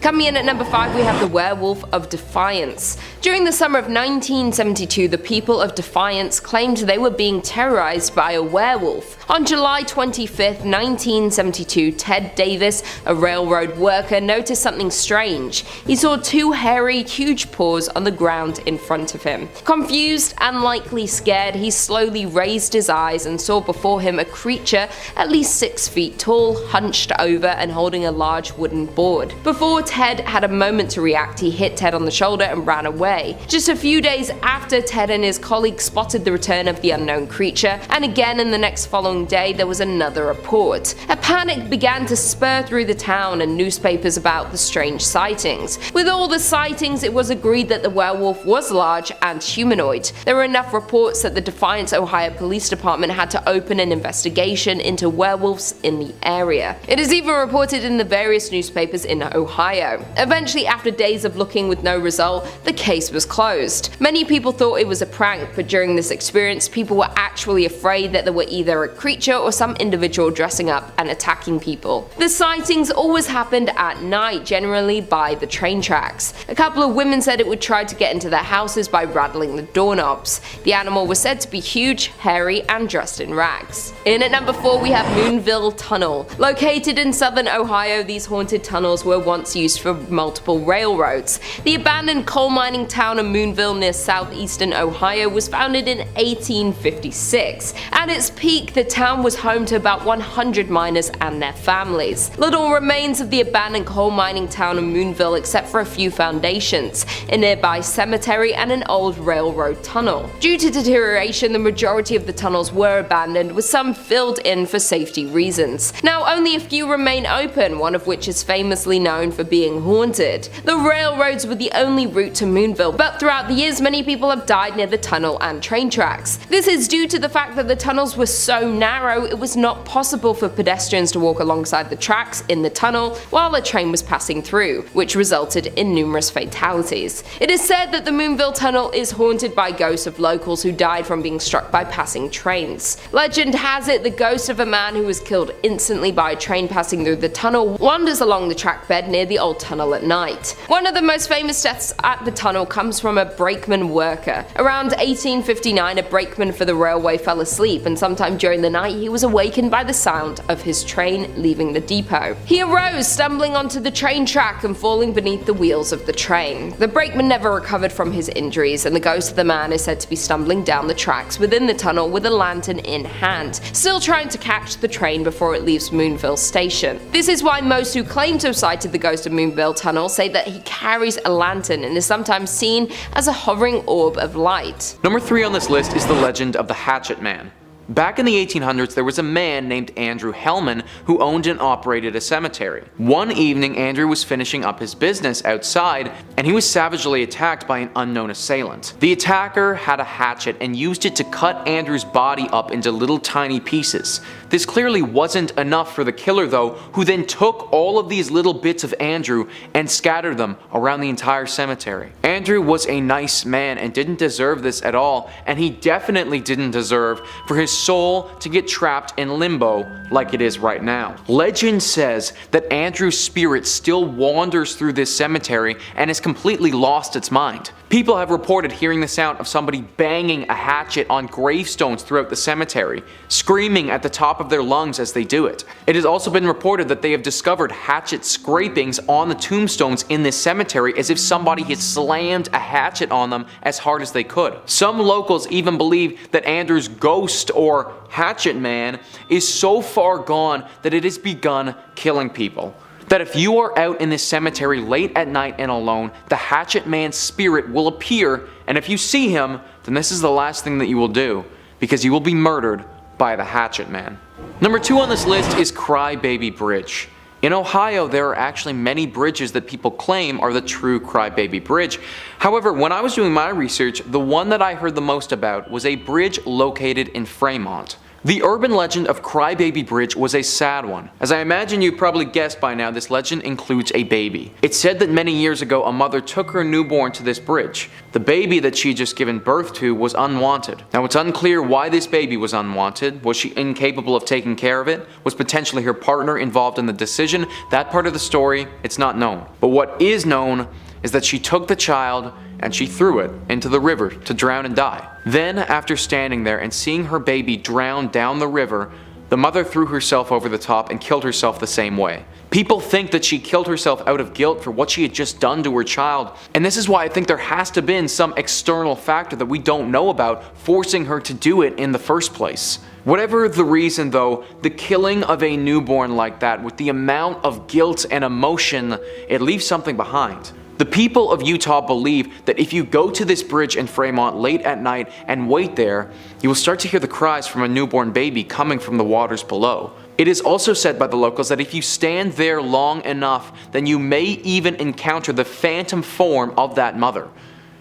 Coming in at number 5, we have the Werewolf of Defiance. During the summer of 1972, the people of Defiance claimed they were being terrorized by a werewolf. On July 25, 1972, Ted Davis, a railroad worker, noticed something strange. He saw two hairy, huge paws on the ground in front of him. Confused and likely scared, he slowly raised his eyes and saw before him a creature at least 6 feet tall, hunched over and holding a large wooden board. Before Ted had a moment to react, he hit Ted on the shoulder and ran away. Just a few days after, Ted and his colleagues spotted the return of the unknown creature, and again in the next following day there was another report. A panic began to spur through the town and newspapers about the strange sightings. With all the sightings, it was agreed that the werewolf was large and humanoid. There were enough reports that the Defiance, Ohio Police Department had to open an investigation into werewolves in the area. It is even reported in the various newspapers in Ohio. Eventually, after days of looking with no result, the case was closed. Many people thought it was a prank, but during this experience, people were actually afraid that there were either a creature or some individual dressing up and attacking people. The sightings always happened at night, generally by the train tracks. A couple of women said it would try to get into their houses by rattling the doorknobs. The animal was said to be huge, hairy, and dressed in rags. In at number 4, we have Moonville Tunnel. Located in southern Ohio, these haunted tunnels were once used for multiple railroads. The abandoned coal mining town of Moonville near southeastern Ohio was founded in 1856. At its peak, the town was home to about 100 miners and their families. Little remains of the abandoned coal mining town of Moonville except for a few foundations, a nearby cemetery, and an old railroad tunnel. Due to deterioration, the majority of the tunnels were abandoned, with some filled in for safety reasons. Now only a few remain open, one of which is famously known for being haunted. The railroads were the only route to Moonville, but throughout the years many people have died near the tunnel and train tracks. This is due to the fact that the tunnels were so narrow it was not possible for pedestrians to walk alongside the tracks in the tunnel while a train was passing through, which resulted in numerous fatalities. It is said that the Moonville Tunnel is haunted by ghosts of locals who died from being struck by passing trains. Legend has it the ghost of a man who was killed instantly by a train passing through the tunnel wanders along the track bed near the old tunnel at night. One of the most famous deaths at the tunnel comes from a brakeman worker. Around 1859, a brakeman for the railway fell asleep, and sometime during the night he was awakened by the sound of his train leaving the depot. He arose, stumbling onto the train track and falling beneath the wheels of the train. The brakeman never recovered from his injuries, and the ghost of the man is said to be stumbling down the tracks within the tunnel with a lantern in hand, still trying to catch the train before it leaves Moonville Station. This is why most who claim to have sighted the ghost of Moonville Tunnel say that he carries a lantern and is sometimes seen as a hovering orb of light. Number 3 on this list is the legend of the Hatchet Man. Back in the 1800s, there was a man named Andrew Hellman who owned and operated a cemetery. One evening, Andrew was finishing up his business outside, and he was savagely attacked by an unknown assailant. The attacker had a hatchet and used it to cut Andrew's body up into little tiny pieces. This clearly wasn't enough for the killer though, who then took all of these little bits of Andrew and scattered them around the entire cemetery. Andrew was a nice man and didn't deserve this at all, and he definitely didn't deserve for his soul to get trapped in limbo like it is right now. Legend says that Andrew's spirit still wanders through this cemetery and has completely lost its mind. People have reported hearing the sound of somebody banging a hatchet on gravestones throughout the cemetery, screaming at the top of their lungs as they do it. It has also been reported that they have discovered hatchet scrapings on the tombstones in this cemetery as if somebody had slammed a hatchet on them as hard as they could. Some locals even believe that Andrew's ghost or Hatchet Man is so far gone that it has begun killing people. That if you are out in this cemetery late at night and alone, the Hatchet Man's spirit will appear, and if you see him, then this is the last thing that you will do, because you will be murdered by the Hatchet Man. Number 2 on this list is Crybaby Bridge. In Ohio, there are actually many bridges that people claim are the true Crybaby Bridge. However, when I was doing my research, the one that I heard the most about was a bridge located in Fremont. The urban legend of Crybaby Bridge was a sad one. As I imagine you've probably guessed by now, this legend includes a baby. It's said that many years ago a mother took her newborn to this bridge. The baby that she had just given birth to was unwanted. Now it's unclear why this baby was unwanted. Was she incapable of taking care of it? Was potentially her partner involved in the decision? That part of the story, it's not known. But what is known is that she took the child and she threw it into the river to drown and die. Then, after standing there and seeing her baby drown down the river, the mother threw herself over the top and killed herself the same way. People think that she killed herself out of guilt for what she had just done to her child, and this is why I think there has to have been some external factor that we don't know about forcing her to do it in the first place. Whatever the reason though, the killing of a newborn like that with the amount of guilt and emotion, it leaves something behind. The people of Utah believe that if you go to this bridge in Fremont late at night and wait there, you will start to hear the cries from a newborn baby coming from the waters below. It is also said by the locals that if you stand there long enough, then you may even encounter the phantom form of that mother.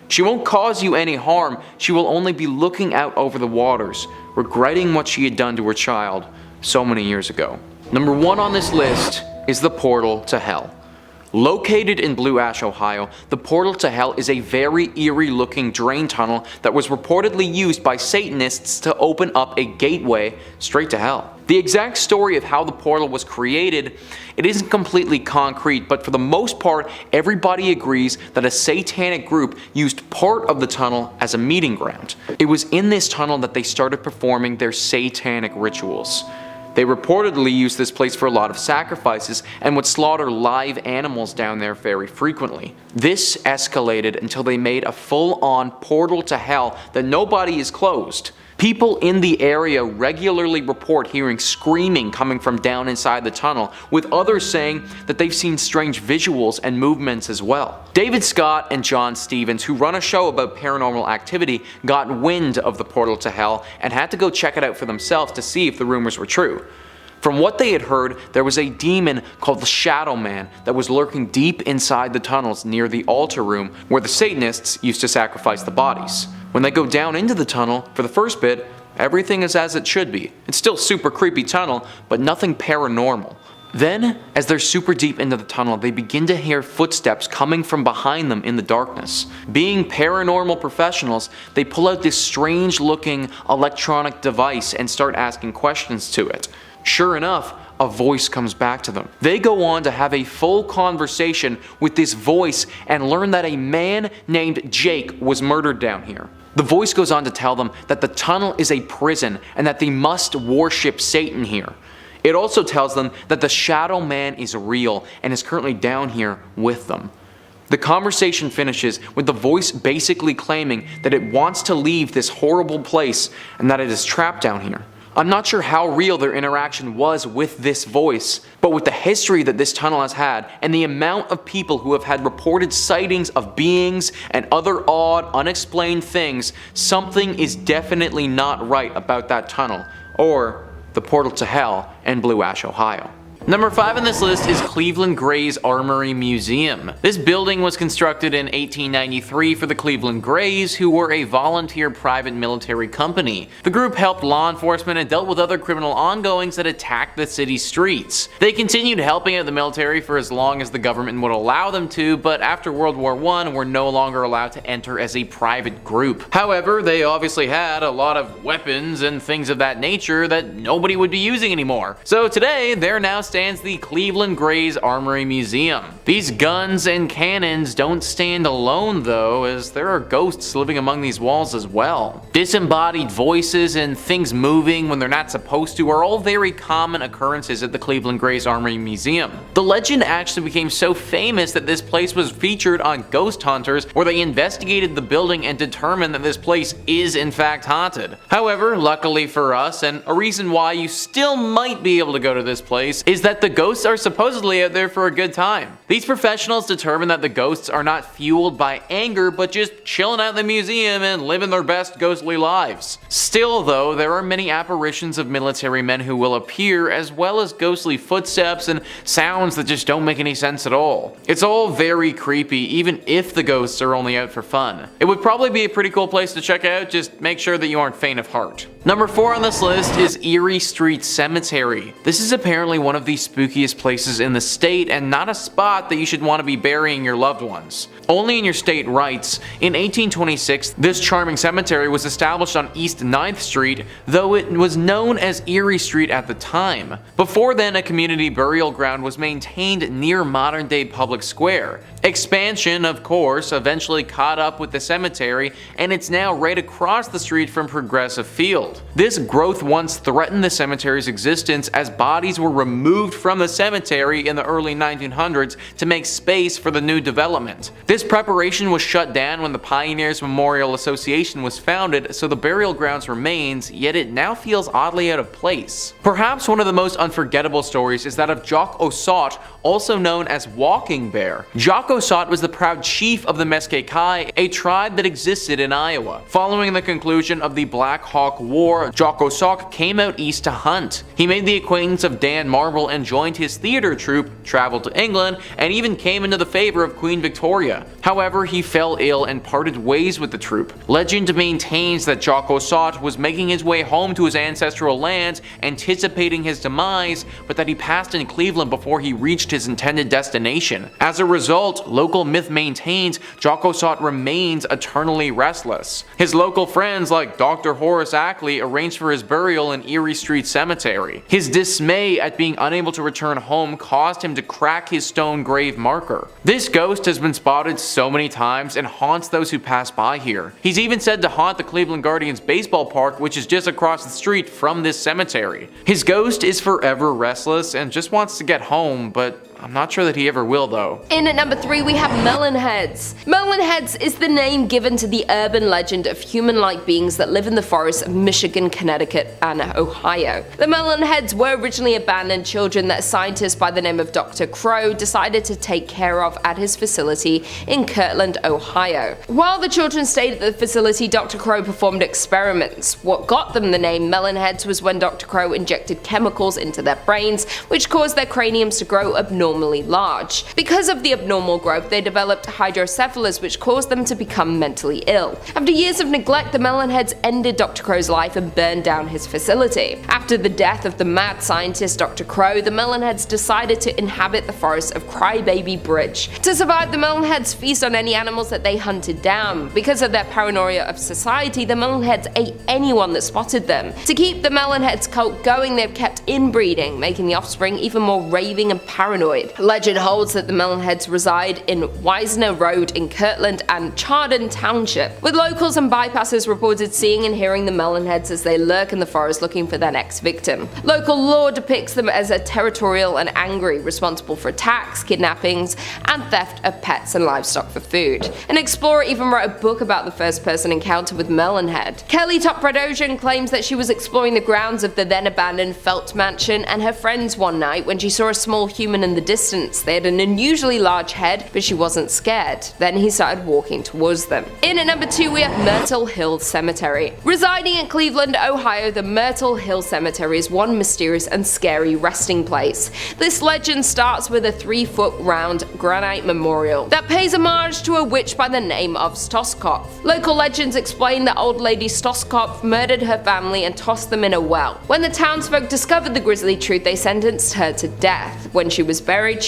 She won't cause you any harm, she will only be looking out over the waters, regretting what she had done to her child so many years ago. Number 1 on this list is the portal to hell. Located in Blue Ash, Ohio, the portal to hell is a very eerie looking drain tunnel that was reportedly used by Satanists to open up a gateway straight to hell. The exact story of how the portal was created, it isn't completely concrete, but for the most part, everybody agrees that a satanic group used part of the tunnel as a meeting ground. It was in this tunnel that they started performing their satanic rituals. They reportedly used this place for a lot of sacrifices and would slaughter live animals down there very frequently. This escalated until they made a full-on portal to hell that nobody is closed. People in the area regularly report hearing screaming coming from down inside the tunnel, with others saying that they've seen strange visuals and movements as well. David Scott and John Stevens, who run a show about paranormal activity, got wind of the portal to hell and had to go check it out for themselves to see if the rumors were true. From what they had heard, there was a demon called the Shadow Man that was lurking deep inside the tunnels near the altar room where the Satanists used to sacrifice the bodies. When they go down into the tunnel, for the first bit, everything is as it should be. It's still super creepy tunnel, but nothing paranormal. Then, as they're super deep into the tunnel, they begin to hear footsteps coming from behind them in the darkness. Being paranormal professionals, they pull out this strange looking electronic device and start asking questions to it. Sure enough, a voice comes back to them. They go on to have a full conversation with this voice and learn that a man named Jake was murdered down here. The voice goes on to tell them that the tunnel is a prison and that they must worship Satan here. It also tells them that the Shadow Man is real and is currently down here with them. The conversation finishes with the voice basically claiming that it wants to leave this horrible place and that it is trapped down here. I'm not sure how real their interaction was with this voice, but with the history that this tunnel has had and the amount of people who have had reported sightings of beings and other odd, unexplained things, something is definitely not right about that tunnel, or the portal to hell in Blue Ash, Ohio. Number 5 on this list is Cleveland Gray's Armory Museum. This building was constructed in 1893 for the Cleveland Grays, who were a volunteer private military company. The group helped law enforcement and dealt with other criminal ongoings that attacked the city's streets. They continued helping out the military for as long as the government would allow them to, but after World War I were no longer allowed to enter as a private group. However, they obviously had a lot of weapons and things of that nature that nobody would be using anymore. So today, they're now stands the Cleveland Grays Armory Museum. These guns and cannons don't stand alone though, as there are ghosts living among these walls as well. Disembodied voices and things moving when they're not supposed to are all very common occurrences at the Cleveland Grays Armory Museum. The legend actually became so famous that this place was featured on Ghost Hunters, where they investigated the building and determined that this place is in fact haunted. However, luckily for us, and a reason why you still might be able to go to this place, is that the ghosts are supposedly out there for a good time. These professionals determine that the ghosts are not fueled by anger, but just chilling out in the museum and living their best ghostly lives. Still though, there are many apparitions of military men who will appear, as well as ghostly footsteps and sounds that just don't make any sense at all. It's all very creepy, even if the ghosts are only out for fun. It would probably be a pretty cool place to check out, just make sure that you aren't faint of heart. Number 4 on this list is Erie Street Cemetery. This is apparently one of the spookiest places in the state and not a spot that you should want to be burying your loved ones. Only in your state writes, in 1826, this charming cemetery was established on East 9th Street, though it was known as Erie Street at the time. Before then, a community burial ground was maintained near modern-day Public Square. Expansion, of course, eventually caught up with the cemetery, and it's now right across the street from Progressive Field. This growth once threatened the cemetery's existence as bodies were removed from the cemetery in the early 1900s to make space for the new development. This preparation was shut down when the Pioneers Memorial Association was founded, so the burial grounds remains, yet it now feels oddly out of place. Perhaps one of the most unforgettable stories is that of Jock Ossaut, also known as Walking Bear. Jock Ossaut was the proud chief of the Meskwaki, a tribe that existed in Iowa. Following the conclusion of the Black Hawk War, Jock Ossaut came out east to hunt. He made the acquaintance of Dan Marble and joined his theater troupe, traveled to England, and even came into the favor of Queen Victoria. However, he fell ill and parted ways with the troupe. Legend maintains that Jock Ossaut was making his way home to his ancestral lands, anticipating his demise, but that he passed in Cleveland before he reached his intended destination. As a result, local myth maintains Jock Ossaut remains eternally restless. His local friends like Dr. Horace Ackley arranged for his burial in Erie Street Cemetery. His dismay at being unable to return home caused him to crack his stone grave marker. This ghost has been spotted so many times and haunts those who pass by here. He's even said to haunt the Cleveland Guardians baseball park, which is just across the street from this cemetery. His ghost is forever restless and just wants to get home, but I'm not sure that he ever will though. In at number 3 we have Melonheads. Melonheads is the name given to the urban legend of human-like beings that live in the forests of Michigan, Connecticut, and Ohio. The Melonheads were originally abandoned children that a scientist by the name of Dr. Crow decided to take care of at his facility in Kirtland, Ohio. While the children stayed at the facility, Dr. Crow performed experiments. What got them the name Melonheads was when Dr. Crow injected chemicals into their brains, which caused their craniums to grow abnormally large. Because of the abnormal growth, they developed hydrocephalus, which caused them to become mentally ill. After years of neglect, the Melonheads ended Dr. Crow's life and burned down his facility. After the death of the mad scientist Dr. Crow, the Melonheads decided to inhabit the forests of Crybaby Bridge. To survive, the Melonheads feast on any animals that they hunted down. Because of their paranoia of society, the Melonheads ate anyone that spotted them. To keep the Melonheads cult going, they've kept inbreeding, making the offspring even more raving and paranoid. Legend holds that the Melonheads reside in Wisner Road in Kirtland and Chardon Township, with locals and bypassers reported seeing and hearing the Melonheads as they lurk in the forest looking for their next victim. Local lore depicts them as a territorial and angry, responsible for attacks, kidnappings, and theft of pets and livestock for food. An explorer even wrote a book about the first-person encounter with Melonhead. Kelly Topradosian claims that she was exploring the grounds of the then abandoned Felt Mansion and her friends one night when she saw a small human in the distance. They had an unusually large head, but she wasn't scared. Then he started walking towards them. In at number 2 we have Myrtle Hill Cemetery. Residing in Cleveland, Ohio, the Myrtle Hill Cemetery is one mysterious and scary resting place. This legend starts with a 3-foot round granite memorial that pays homage to a witch by the name of Stoskopf. Local legends explain that old lady Stoskopf murdered her family and tossed them in a well. When the townsfolk discovered the grisly truth, they sentenced her to death. When she was buried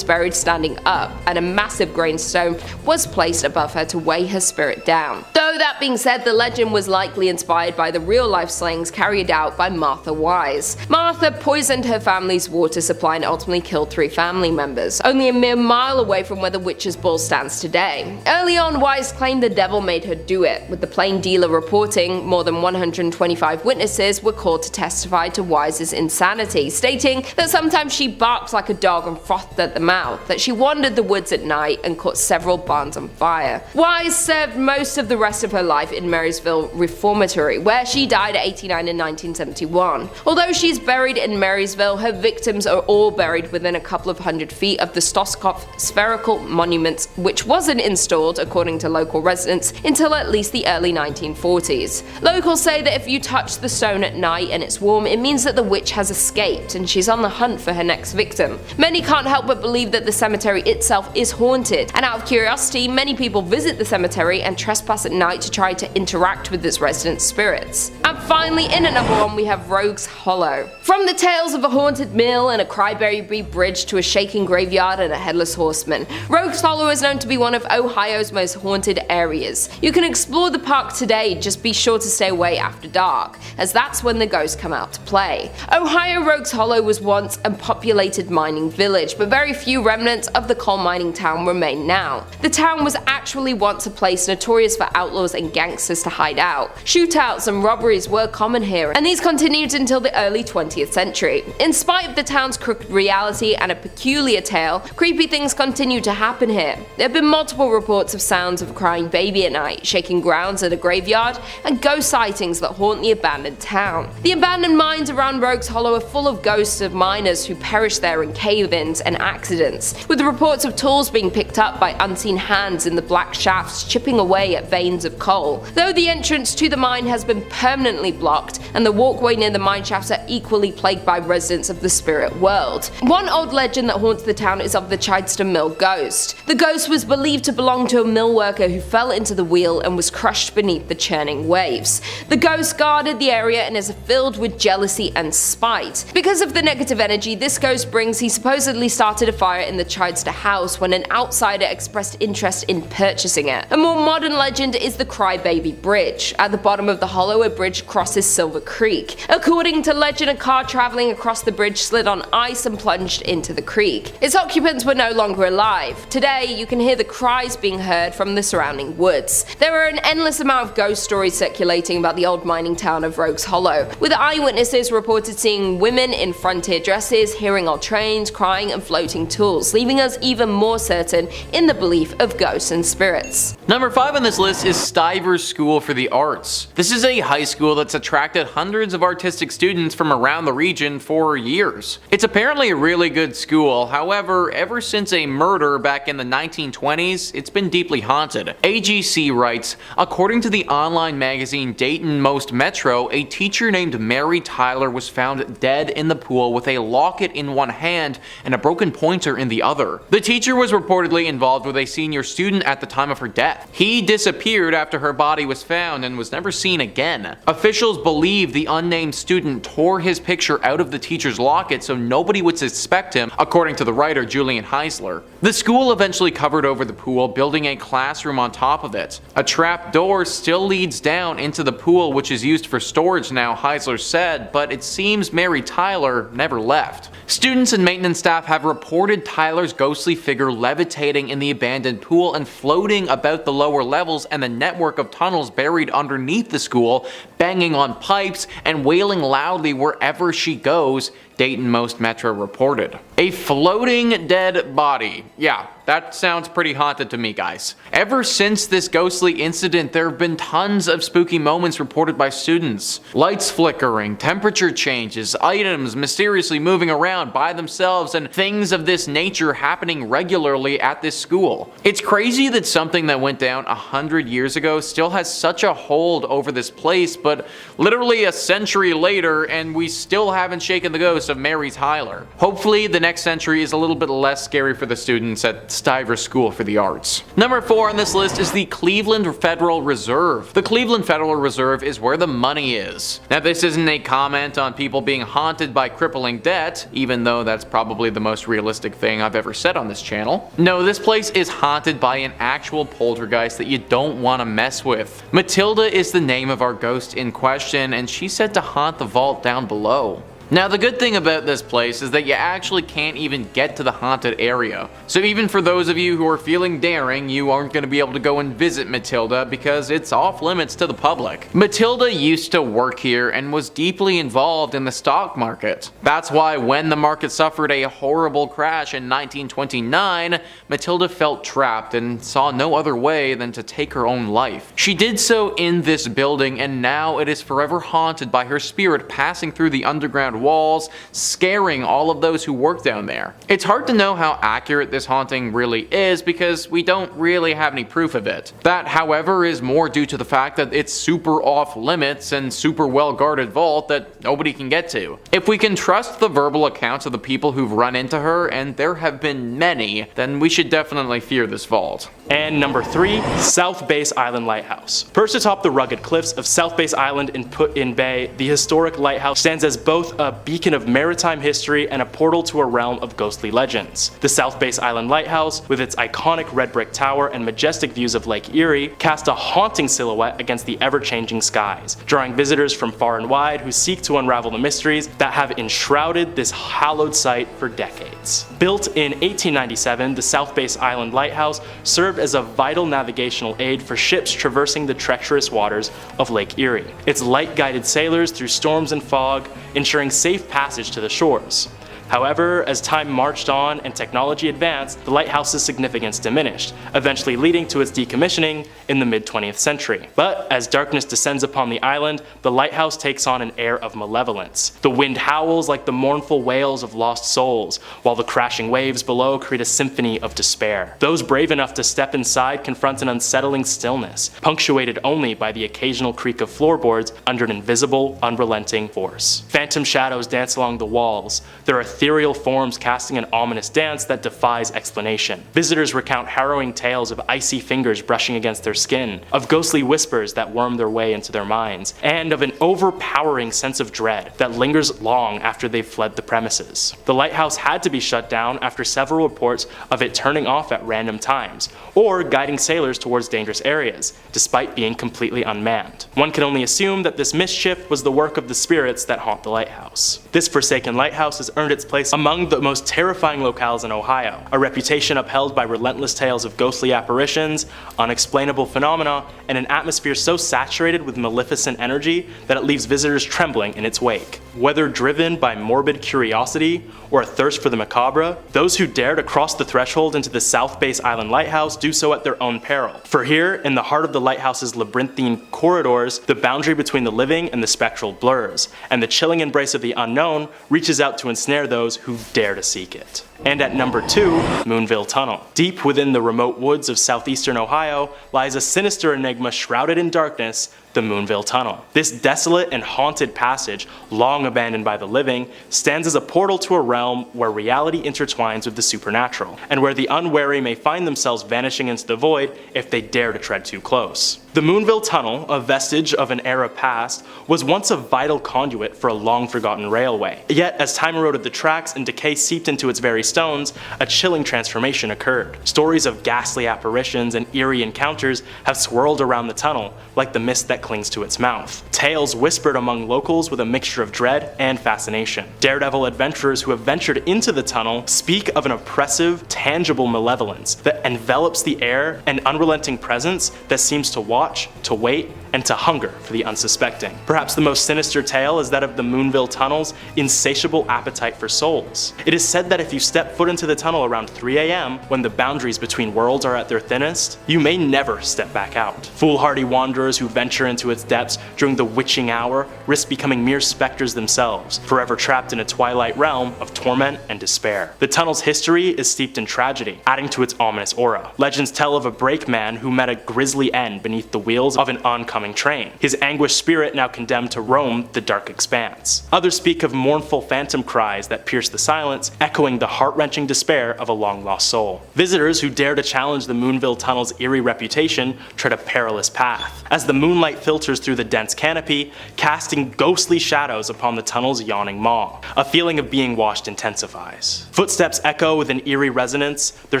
standing up, and a massive gravestone was placed above her to weigh her spirit down. Though that being said, the legend was likely inspired by the real-life slayings carried out by Martha Wise. Martha poisoned her family's water supply and ultimately killed 3 family members, only a mere mile away from where the witch's ball stands today. Early on, Wise claimed the devil made her do it, with the Plain Dealer reporting more than 125 witnesses were called to testify to Wise's insanity, stating that sometimes she barks like a dog and frothed at the mouth, that she wandered the woods at night and caught several barns on fire. Wise served most of the rest of her life in Marysville Reformatory, where she died at 89 in 1971. Although she's buried in Marysville, her victims are all buried within a couple of hundred feet of the Stoskopf spherical monument, which wasn't installed, according to local residents, until at least the early 1940s. Locals say that if you touch the stone at night and it's warm, it means that the witch has escaped and she's on the hunt for her next victim. Many can't help but believe that the cemetery itself is haunted, and out of curiosity, many people visit the cemetery and trespass at night night to try to interact with its resident spirits. And finally, in at number 1 we have Rogues Hollow. From the tales of a haunted mill and a crybaby bridge to a shaking graveyard and a headless horseman, Rogues Hollow is known to be one of Ohio's most haunted areas. You can explore the park today, just be sure to stay away after dark, as that's when the ghosts come out to play. Ohio Rogues Hollow was once a populated mining village, but very few remnants of the coal mining town remain now. The town was actually once a place notorious for outlaws and gangsters to hide out. Shootouts and robberies were common here, and these continued until the early 20th century. In spite of the town's crooked reality and a peculiar tale, creepy things continue to happen here. There have been multiple reports of sounds of a crying baby at night, shaking grounds at a graveyard, and ghost sightings that haunt the abandoned town. The abandoned mines around Rogues Hollow are full of ghosts of miners who perished there in cave-ins and accidents, with reports of tools being picked up by unseen hands in the black shafts chipping away at veins of coal. Though the entrance to the mine has been permanently blocked, and the walkway near the mine shafts are equally plagued by residents of the spirit world. One old legend that haunts the town is of the Chideston Mill ghost. The ghost was believed to belong to a mill worker who fell into the wheel and was crushed beneath the churning waves. The ghost guarded the area and is filled with jealousy and spite. Because of the negative energy this ghost brings, he supposedly started a fire in the Chidester house when an outsider expressed interest in purchasing it. A more modern legend is the Crybaby Bridge. At the bottom of the hollow, a bridge crosses Silver Creek. According to legend, a car traveling across the bridge slid on ice and plunged into the creek. Its occupants were no longer alive. Today, you can hear the cries being heard from the surrounding woods. There are an endless amount of ghost stories circulating about the old mining town of Rogues Hollow, with eyewitnesses reported seeing women in frontier dresses, hearing old trains, crying and floating tools, leaving us even more certain in the belief of ghosts and spirits. Number 5 on this list is Stivers School for the Arts. This is a high school that's attracted hundreds of artistic students from around the region for years. It's apparently a really good school, however, ever since a murder back in the 1920s, it's been deeply haunted. AGC writes, according to the online magazine Dayton Most Metro, a teacher named Mary Tyler was found dead in the pool with a locket in one hand and a broken pointer in the other. The teacher was reportedly involved with a senior student at the time of her death. He disappeared after her body was found and was never seen again. Officials believe the unnamed student tore his picture out of the teacher's locket so nobody would suspect him, according to the writer Julian Heisler. The school eventually covered over the pool, building a classroom on top of it. A trap door still leads down into the pool, which is used for storage now, Heisler said, but it seems Mary Tyler never left. Students and maintenance staff have reported Tyler's ghostly figure levitating in the abandoned pool and floating about the lower levels and the network of tunnels buried underneath the school, banging on pipes and wailing loudly wherever she goes, Dayton Most Metro reported. A floating dead body. Yeah, that sounds pretty haunted to me, guys. Ever since this ghostly incident, there have been tons of spooky moments reported by students. Lights flickering, temperature changes, items mysteriously moving around by themselves, and things of this nature happening regularly at this school. It's crazy that something that went down 100 years ago still has such a hold over this place, but literally a century later and we still haven't shaken the ghost of Mary Tyler. Hopefully the next century is a little bit less scary for the students at Stivers School for the Arts. Number 4 on this list is the Cleveland Federal Reserve. The Cleveland Federal Reserve is where the money is. Now this isn't a comment on people being haunted by crippling debt, even though that's probably the most realistic thing I've ever said on this channel. No, this place is haunted by an actual poltergeist that you don't want to mess with. Matilda is the name of our ghost in question, and she's said to haunt the vault down below. Now the good thing about this place is that you actually can't even get to the haunted area. So even for those of you who are feeling daring, you aren't going to be able to go and visit Matilda because it's off limits to the public. Matilda used to work here and was deeply involved in the stock market. That's why when the market suffered a horrible crash in 1929, Matilda felt trapped and saw no other way than to take her own life. She did so in this building, and now it is forever haunted by her spirit passing through the underground walls, scaring all of those who work down there. It's hard to know how accurate this haunting really is because we don't really have any proof of it. That, however, is more due to the fact that it's super off limits and super well guarded vault that nobody can get to. If we can trust the verbal accounts of the people who've run into her, and there have been many, then we should definitely fear this vault. And number 3, South Base Island Lighthouse. Perched atop the rugged cliffs of South Base Island in Put-in Bay, the historic lighthouse stands as both a beacon of maritime history and a portal to a realm of ghostly legends. The South Base Island Lighthouse, with its iconic red brick tower and majestic views of Lake Erie, cast a haunting silhouette against the ever-changing skies, drawing visitors from far and wide who seek to unravel the mysteries that have enshrouded this hallowed site for decades. Built in 1897, the South Base Island Lighthouse served as a vital navigational aid for ships traversing the treacherous waters of Lake Erie. Its light guided sailors through storms and fog, ensuring safe passage to the shores. However, as time marched on and technology advanced, the lighthouse's significance diminished, eventually leading to its decommissioning in the mid-20th century. But as darkness descends upon the island, the lighthouse takes on an air of malevolence. The wind howls like the mournful wails of lost souls, while the crashing waves below create a symphony of despair. Those brave enough to step inside confront an unsettling stillness, punctuated only by the occasional creak of floorboards under an invisible, unrelenting force. Phantom shadows dance along the walls. There are ethereal forms casting an ominous dance that defies explanation. Visitors recount harrowing tales of icy fingers brushing against their skin, of ghostly whispers that worm their way into their minds, and of an overpowering sense of dread that lingers long after they've fled the premises. The lighthouse had to be shut down after several reports of it turning off at random times, or guiding sailors towards dangerous areas, despite being completely unmanned. One can only assume that this mischief was the work of the spirits that haunt the lighthouse. This forsaken lighthouse has earned its place among the most terrifying locales in Ohio, a reputation upheld by relentless tales of ghostly apparitions, unexplainable phenomena, and an atmosphere so saturated with maleficent energy that it leaves visitors trembling in its wake. Whether driven by morbid curiosity or a thirst for the macabre, those who dare to cross the threshold into the South Base Island Lighthouse do so at their own peril. For here, in the heart of the lighthouse's labyrinthine corridors, the boundary between the living and the spectral blurs, and the chilling embrace of the unknown reaches out to ensnare those who dare to seek it. And at number 2, Moonville Tunnel. Deep within the remote woods of southeastern Ohio lies a sinister enigma shrouded in darkness, the Moonville Tunnel. This desolate and haunted passage, long abandoned by the living, stands as a portal to a realm where reality intertwines with the supernatural, and where the unwary may find themselves vanishing into the void if they dare to tread too close. The Moonville Tunnel, a vestige of an era past, was once a vital conduit for a long-forgotten railway. Yet, as time eroded the tracks and decay seeped into its very stones, a chilling transformation occurred. Stories of ghastly apparitions and eerie encounters have swirled around the tunnel, like the mist that clings to its mouth. Tales whispered among locals with a mixture of dread and fascination. Daredevil adventurers who have ventured into the tunnel speak of an oppressive, tangible malevolence that envelops the air, an unrelenting presence that seems to watch, to wait, and to hunger for the unsuspecting. Perhaps the most sinister tale is that of the Moonville Tunnel's insatiable appetite for souls. It is said that if you step foot into the tunnel around 3 a.m., when the boundaries between worlds are at their thinnest, you may never step back out. Foolhardy wanderers who venture into its depths during the witching hour risk becoming mere specters themselves, forever trapped in a twilight realm of torment and despair. The tunnel's history is steeped in tragedy, adding to its ominous aura. Legends tell of a brakeman who met a grisly end beneath the wheels of an oncoming train, his anguished spirit now condemned to roam the dark expanse. Others speak of mournful phantom cries that pierce the silence, echoing the heart-wrenching despair of a long-lost soul. Visitors who dare to challenge the Moonville Tunnel's eerie reputation tread a perilous path, as the moonlight filters through the dense canopy, casting ghostly shadows upon the tunnel's yawning maw. A feeling of being watched intensifies. Footsteps echo with an eerie resonance, their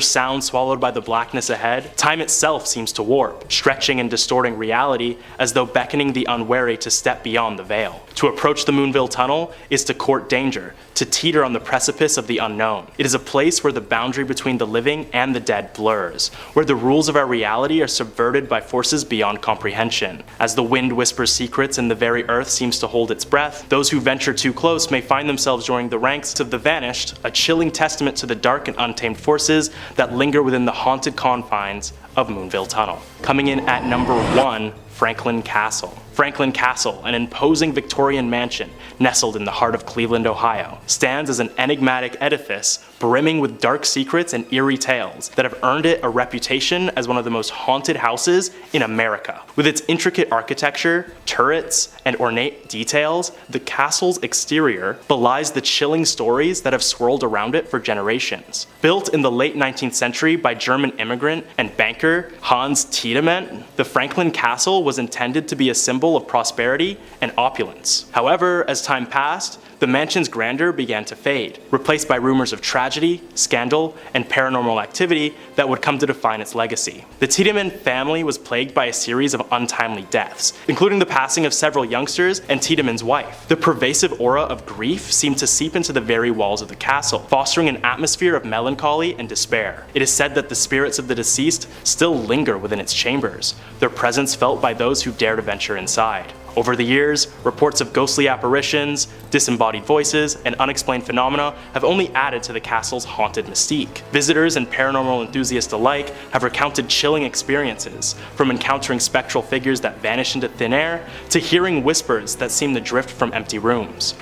sound swallowed by the blackness ahead. Time itself seems to warp, stretching and distorting reality as though beckoning the unwary to step beyond the veil. To approach the Moonville Tunnel is to court danger, to teeter on the precipice of the unknown. It is a place where the boundary between the living and the dead blurs, where the rules of our reality are subverted by forces beyond comprehension. As the wind whispers secrets and the very earth seems to hold its breath, those who venture too close may find themselves joining the ranks of the vanished, a chilling testament to the dark and untamed forces that linger within the haunted confines of Moonville Tunnel. Coming in at number 1, Franklin Castle. Franklin Castle, an imposing Victorian mansion nestled in the heart of Cleveland, Ohio, stands as an enigmatic edifice brimming with dark secrets and eerie tales that have earned it a reputation as one of the most haunted houses in America. With its intricate architecture, turrets, and ornate details, the castle's exterior belies the chilling stories that have swirled around it for generations. Built in the late 19th century by German immigrant and banker Hans Tiedemann, the Franklin Castle was intended to be a symbol of prosperity and opulence. However, as time passed, the mansion's grandeur began to fade, replaced by rumors of tragedy, scandal, and paranormal activity that would come to define its legacy. The Tiedemann family was plagued by a series of untimely deaths, including the passing of several youngsters and Tiedemann's wife. The pervasive aura of grief seemed to seep into the very walls of the castle, fostering an atmosphere of melancholy and despair. It is said that the spirits of the deceased still linger within its chambers, their presence felt by those who dare to venture inside. Over the years, reports of ghostly apparitions, disembodied voices, and unexplained phenomena have only added to the castle's haunted mystique. Visitors and paranormal enthusiasts alike have recounted chilling experiences, from encountering spectral figures that vanish into thin air, to hearing whispers that seem to drift from empty rooms.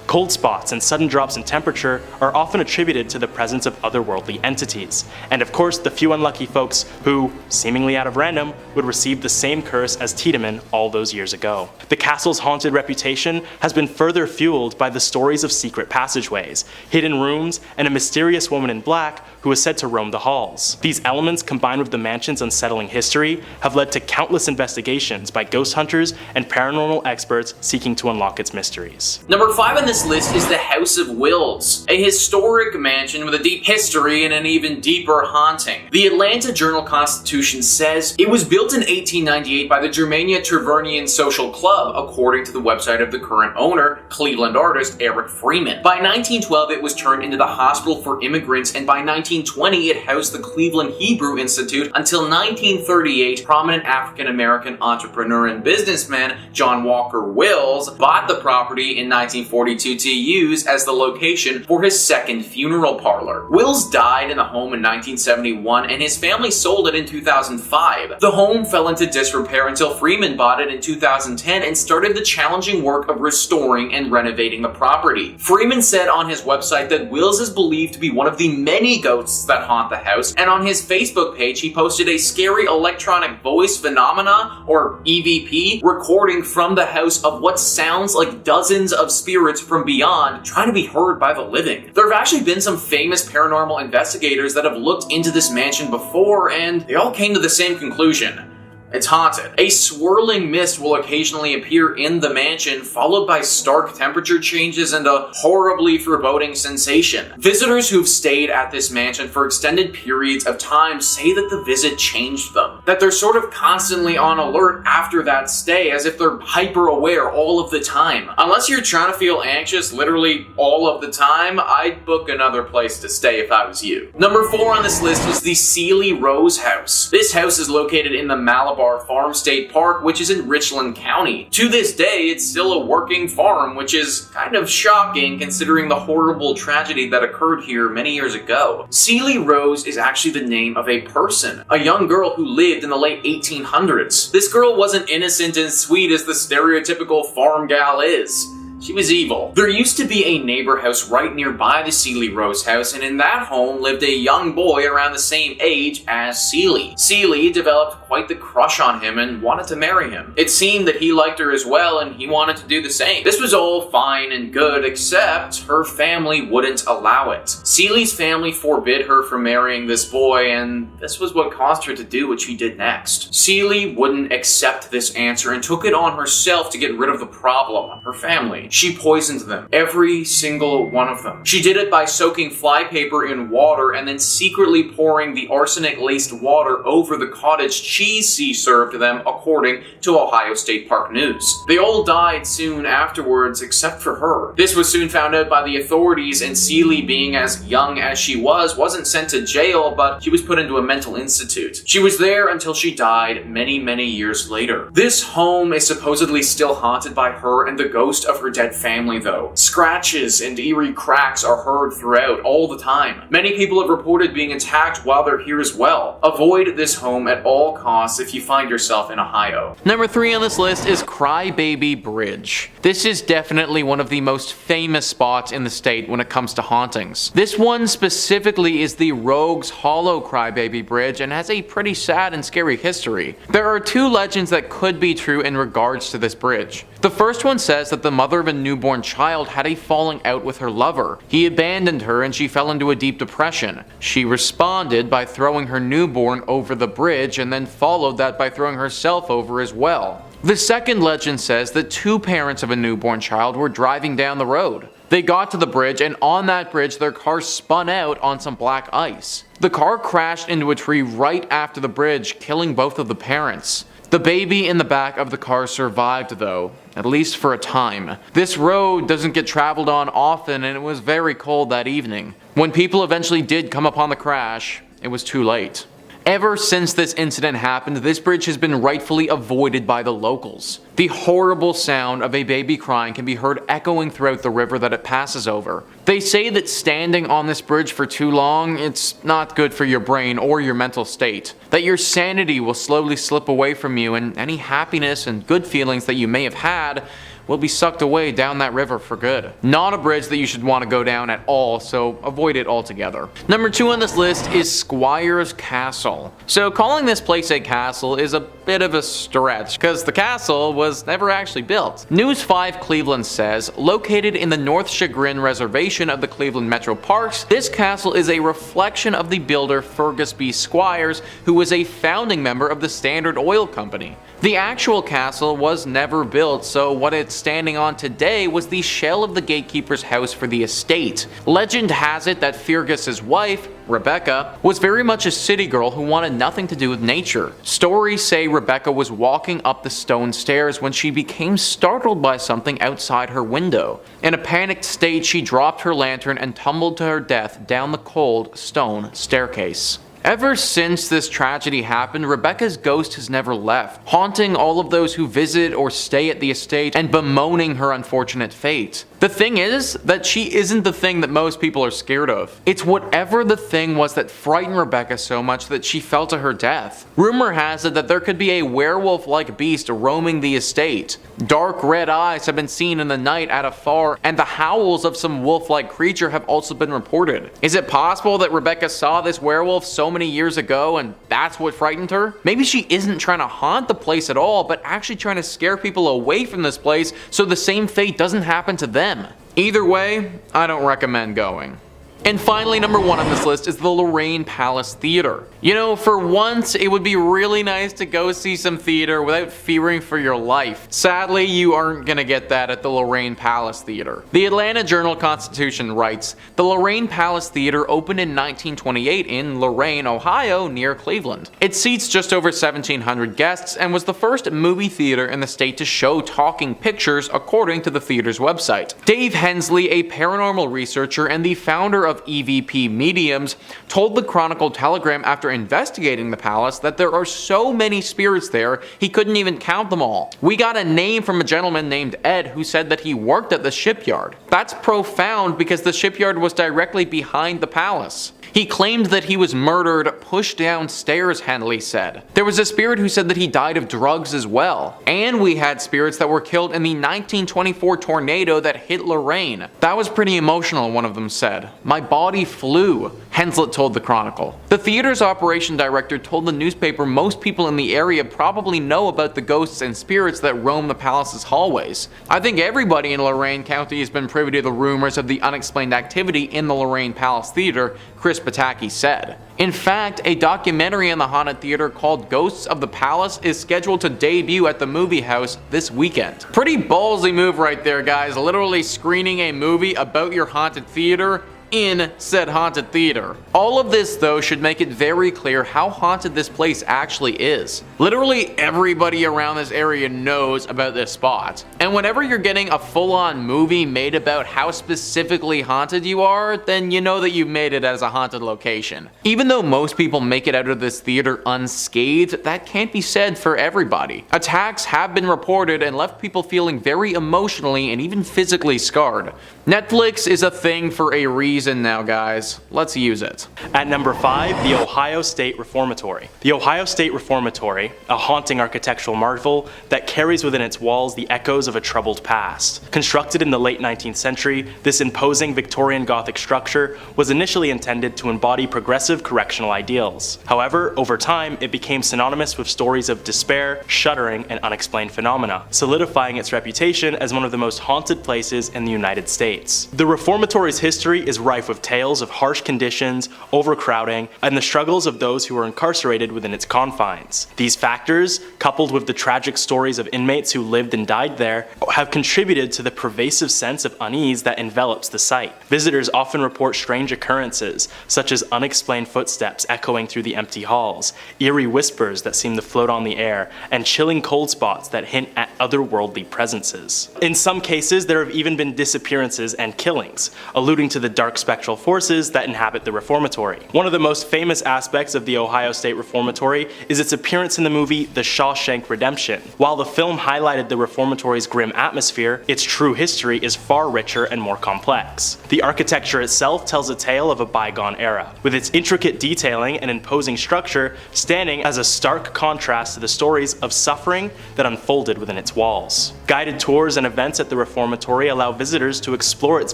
Cold spots and sudden drops in temperature are often attributed to the presence of otherworldly entities, and of course the few unlucky folks who, seemingly out of random, would receive the same curse as Tiedemann all those years ago. The castle's haunted reputation has been further fueled by the stories of secret passageways, hidden rooms, and a mysterious woman in black who is said to roam the halls. These elements, combined with the mansion's unsettling history, have led to countless investigations by ghost hunters and paranormal experts seeking to unlock its mysteries. Number 5 on this list is the House of Wills, a historic mansion with a deep history and an even deeper haunting. The Atlanta Journal-Constitution says it was built in 1898 by the Germania Tavernian Social Club, according to the website of the current owner, Cleveland artist Eric Freeman. By 1912, it was turned into the Hospital for Immigrants, and by 1920, it housed the Cleveland Hebrew Institute until 1938. Prominent African-American entrepreneur and businessman John Walker Wills bought the property in 1942 to use as the location for his second funeral parlor. Wills died in the home in 1971, and his family sold it in 2005. The home fell into disrepair until Freeman bought it in 2010 and started the challenging work of restoring and renovating the property. Freeman said on his website that Wills is believed to be one of the many ghosts that haunt the house, and on his Facebook page he posted a scary electronic voice phenomena, or EVP, recording from the house of what sounds like dozens of spirits from beyond trying to be heard by the living. There have actually been some famous paranormal investigators that have looked into this mansion before, and they all came to the same conclusion. It's haunted. A swirling mist will occasionally appear in the mansion, followed by stark temperature changes and a horribly foreboding sensation. Visitors who've stayed at this mansion for extended periods of time say that the visit changed them, that they're sort of constantly on alert after that stay, as if they're hyper aware all of the time. Unless you're trying to feel anxious literally all of the time, I'd book another place to stay if I was you. Number 4 on this list is the Sealy Rose House. This house is located in the Malabar Farm State Park, which is in Richland County. To this day, it's still a working farm, which is kind of shocking considering the horrible tragedy that occurred here many years ago. Sealy Rose is actually the name of a person, a young girl who lived in the late 1800s. This girl wasn't innocent and sweet as the stereotypical farm gal is. She was evil. There used to be a neighbor house right nearby the Sealy Rose house, and in that home lived a young boy around the same age as Sealy. Sealy developed quite the crush on him and wanted to marry him. It seemed that he liked her as well, and he wanted to do the same. This was all fine and good, except her family wouldn't allow it. Sealy's family forbid her from marrying this boy, and this was what caused her to do what she did next. Sealy wouldn't accept this answer and took it on herself to get rid of the problem, her family. She poisoned them, every single one of them. She did it by soaking flypaper in water and then secretly pouring the arsenic-laced water over the cottage cheese she served them, according to Ohio State Park News. They all died soon afterwards, except for her. This was soon found out by the authorities, and Sealy, being as young as she was, wasn't sent to jail, but she was put into a mental institute. She was there until she died many, many years later. This home is supposedly still haunted by her and the ghost of her dead family though. Scratches and eerie cracks are heard throughout all the time. Many people have reported being attacked while they're here as well. Avoid this home at all costs if you find yourself in Ohio. Number 3 on this list is Crybaby Bridge. This is definitely one of the most famous spots in the state when it comes to hauntings. This one specifically is the Rogues Hollow Crybaby Bridge and has a pretty sad and scary history. There are 2 legends that could be true in regards to this bridge. The first one says that the mother of a newborn child had a falling out with her lover. He abandoned her and she fell into a deep depression. She responded by throwing her newborn over the bridge and then followed that by throwing herself over as well. The second legend says that 2 parents of a newborn child were driving down the road. They got to the bridge, and on that bridge their car spun out on some black ice. The car crashed into a tree right after the bridge, killing both of the parents. The baby in the back of the car survived though, at least for a time. This road doesn't get traveled on often and it was very cold that evening. When people eventually did come upon the crash, it was too late. Ever since this incident happened, this bridge has been rightfully avoided by the locals. The horrible sound of a baby crying can be heard echoing throughout the river that it passes over. They say that standing on this bridge for too long, it's not good for your brain or your mental state. That your sanity will slowly slip away from you and any happiness and good feelings that you may have had will be sucked away down that river for good. Not a bridge that you should want to go down at all, so avoid it altogether. Number 2 on this list is Squire's Castle. So calling this place a castle is a bit of a stretch, because the castle was never actually built. News 5 Cleveland says, located in the North Chagrin Reservation of the Cleveland Metro Parks, this castle is a reflection of the builder Fergus B. Squires, who was a founding member of the Standard Oil Company. The actual castle was never built, so what it's standing on today was the shell of the gatekeeper's house for the estate. Legend has it that Fergus's wife, Rebecca, was very much a city girl who wanted nothing to do with nature. Stories say Rebecca was walking up the stone stairs when she became startled by something outside her window. In a panicked state, she dropped her lantern and tumbled to her death down the cold stone staircase. Ever since this tragedy happened, Rebecca's ghost has never left, haunting all of those who visit or stay at the estate and bemoaning her unfortunate fate. The thing is that she isn't the thing that most people are scared of. It's whatever the thing was that frightened Rebecca so much that she fell to her death. Rumor has it that there could be a werewolf-like beast roaming the estate. Dark red eyes have been seen in the night at afar, and the howls of some wolf-like creature have also been reported. Is it possible that Rebecca saw this werewolf so many years ago and that's what frightened her? Maybe she isn't trying to haunt the place at all, but actually trying to scare people away from this place so the same fate doesn't happen to them. Either way, I don't recommend going. And finally, number 1 on this list is the Lorraine Palace Theater. You know, for once, it would be really nice to go see some theater without fearing for your life. Sadly, you aren't gonna get that at the Lorraine Palace Theater. The Atlanta Journal-Constitution writes, the Lorraine Palace Theater opened in 1928 in Lorain, Ohio, near Cleveland. It seats just over 1,700 guests and was the first movie theater in the state to show talking pictures, according to the theater's website. Dave Hensley, a paranormal researcher and the founder of EVP Mediums, told the Chronicle-Telegram after investigating the palace that there are so many spirits there he couldn't even count them all. We got a name from a gentleman named Ed who said that he worked at the shipyard. That's profound because the shipyard was directly behind the palace. He claimed that he was murdered pushed downstairs, Henley said. There was a spirit who said that he died of drugs as well. And we had spirits that were killed in the 1924 tornado that hit Lorain. That was pretty emotional, one of them said. My body flew, Henslett told the Chronicle. The theater's operation director told the newspaper most people in the area probably know about the ghosts and spirits that roam the palace's hallways. I think everybody in Lorain County has been privy to the rumors of the unexplained activity in the Lorraine Palace Theater, Chris Pataki said. In fact, a documentary in the haunted theater called Ghosts of the Palace is scheduled to debut at the movie house this weekend. Pretty ballsy move right there, guys. Literally screening a movie about your haunted theater. in said haunted theater. All of this though should make it very clear how haunted this place actually is. Literally everybody around this area knows about this spot. And whenever you're getting a full-on movie made about how specifically haunted you are, then you know that you've made it as a haunted location. Even though most people make it out of this theater unscathed, that can't be said for everybody. Attacks have been reported and left people feeling very emotionally and even physically scarred. Netflix is a thing for a reason now, guys. Let's use it. At number 5, the Ohio State Reformatory. The Ohio State Reformatory, a haunting architectural marvel that carries within its walls the echoes of a troubled past. Constructed in the late 19th century, this imposing Victorian Gothic structure was initially intended to embody progressive correctional ideals. However, over time, it became synonymous with stories of despair, shuddering, and unexplained phenomena, solidifying its reputation as one of the most haunted places in the United States. The Reformatory's history is rife with tales of harsh conditions, overcrowding, and the struggles of those who were incarcerated within its confines. These factors, coupled with the tragic stories of inmates who lived and died there, have contributed to the pervasive sense of unease that envelops the site. Visitors often report strange occurrences, such as unexplained footsteps echoing through the empty halls, eerie whispers that seem to float on the air, and chilling cold spots that hint at otherworldly presences. In some cases, there have even been disappearances and killings, alluding to the dark spectral forces that inhabit the reformatory. One of the most famous aspects of the Ohio State Reformatory is its appearance in the movie The Shawshank Redemption. While the film highlighted the reformatory's grim atmosphere, its true history is far richer and more complex. The architecture itself tells a tale of a bygone era, with its intricate detailing and imposing structure standing as a stark contrast to the stories of suffering that unfolded within its walls. Guided tours and events at the reformatory allow visitors to explore its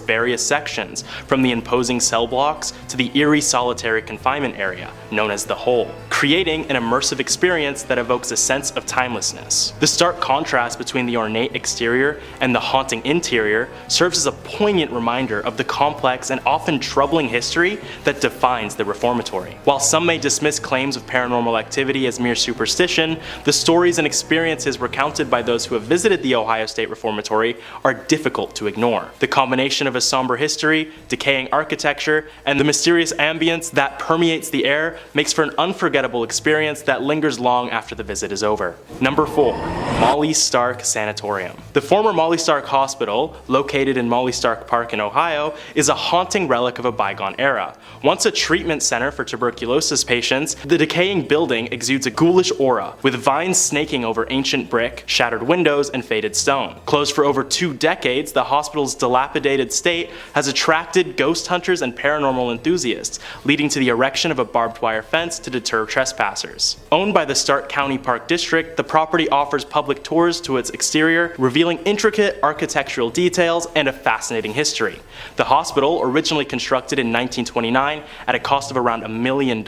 various sections, from the imposing cell blocks to the eerie solitary confinement area, known as the Hole, creating an immersive experience that evokes a sense of timelessness. The stark contrast between the ornate exterior and the haunting interior serves as a poignant reminder of the complex and often troubling history that defines the reformatory. While some may dismiss claims of paranormal activity as mere superstition, the stories and experiences recounted by those who have visited the Ohio State Reformatory are difficult to ignore. The combination of a somber history, decaying architecture, and the mysterious ambience that permeates the air makes for an unforgettable experience that lingers long after the visit is over. Number 4. Molly Stark Sanatorium. The former Molly Stark Hospital, located in Molly Stark Park in Ohio, is a haunting relic of a bygone era. Once a treatment center for tuberculosis patients, the decaying building exudes a ghoulish aura, with vines snaking over ancient brick, shattered windows, and faded stone. Closed for over 2 decades, the hospital's dilapidated state has attracted ghost hunters and paranormal enthusiasts, leading to the erection of a barbed wire fence to deter trespassers. Owned by the Stark County Park District, the property offers public tours to its exterior, revealing intricate architectural details and a fascinating history. The hospital, originally constructed in 1929 at a cost of around $1 million,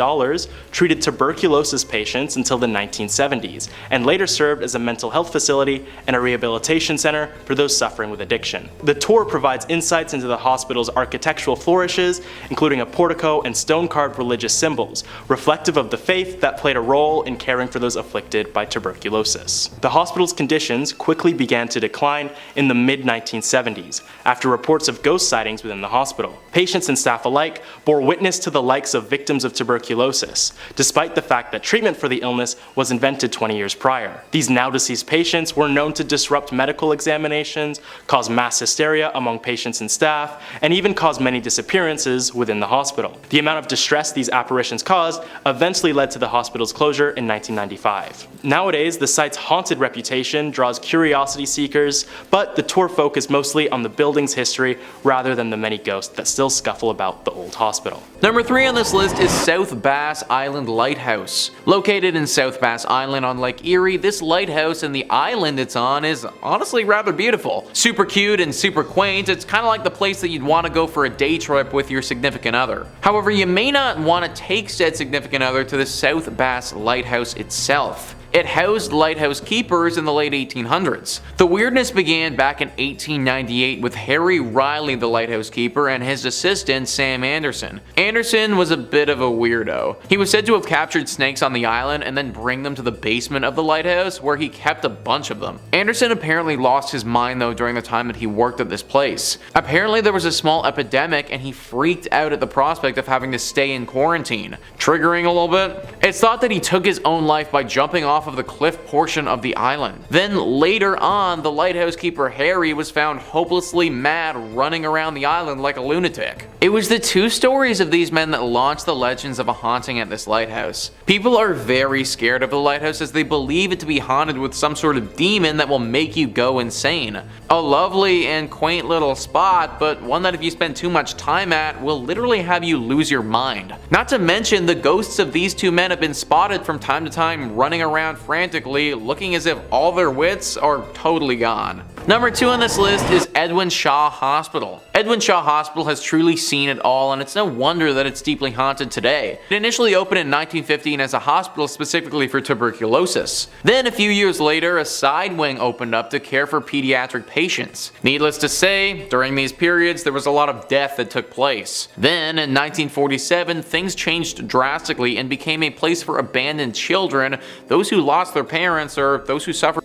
treated tuberculosis patients until the 1970s, and later served as a mental health facility and a rehabilitation center for those suffering with addiction. The tour provides insights into the hospital's architectural flourishes, including a portico and stone-carved religious symbols, reflective of the faith that played a role in caring for those afflicted by tuberculosis. The hospital's conditions quickly began to decline in the mid-1970s, after reports of ghost sightings within the hospital. Patients and staff alike bore witness to the likes of victims of tuberculosis, despite the fact that treatment for the illness was invented 20 years prior. These now-deceased patients were known to disrupt medical examinations, cause mass hysteria among patients and staff, and even cause many disappearances within the hospital. The amount of distress these apparitions caused eventually led to the hospital's closure in 1995. Nowadays, the site's haunted reputation draws curiosity seekers, but the tour focused mostly on the building's history rather than the many ghosts that still scuffle about the old hospital. Number 3 on this list is South Bass Island Lighthouse. Located in South Bass Island on Lake Erie, this lighthouse and the island it's on is honestly rather beautiful. Super cute and super quaint, it's kind of like the place that you'd want to go for a day trip with your significant other. However, you may not want to take said significant other to the South Bass Lighthouse itself. It housed lighthouse keepers in the late 1800s. The weirdness began back in 1898 with Harry Riley, the lighthouse keeper, and his assistant Sam Anderson. Anderson was a bit of a weirdo. He was said to have captured snakes on the island and then bring them to the basement of the lighthouse, where he kept a bunch of them. Anderson apparently lost his mind though during the time that he worked at this place. Apparently there was a small epidemic and he freaked out at the prospect of having to stay in quarantine. Triggering a little bit? It's thought that he took his own life by jumping off of the cliff portion of the island. Then later on, the lighthouse keeper Harry was found hopelessly mad running around the island like a lunatic. It was the two stories of these men that launched the legends of a haunting at this lighthouse. People are very scared of the lighthouse as they believe it to be haunted with some sort of demon that will make you go insane. A lovely and quaint little spot, but one that if you spend too much time at will literally have you lose your mind. Not to mention the ghosts of these two men have been spotted from time to time running around frantically, looking as if all their wits are totally gone. Number 2 on this list is Edwin Shaw Hospital. Edwin Shaw Hospital has truly seen it all, and it's no wonder that it's deeply haunted today. It initially opened in 1915 as a hospital specifically for tuberculosis. Then a few years later, a side wing opened up to care for pediatric patients. Needless to say, during these periods there was a lot of death that took place. Then in 1947, things changed drastically and became a place for abandoned children, those who lost their parents, or those who suffered.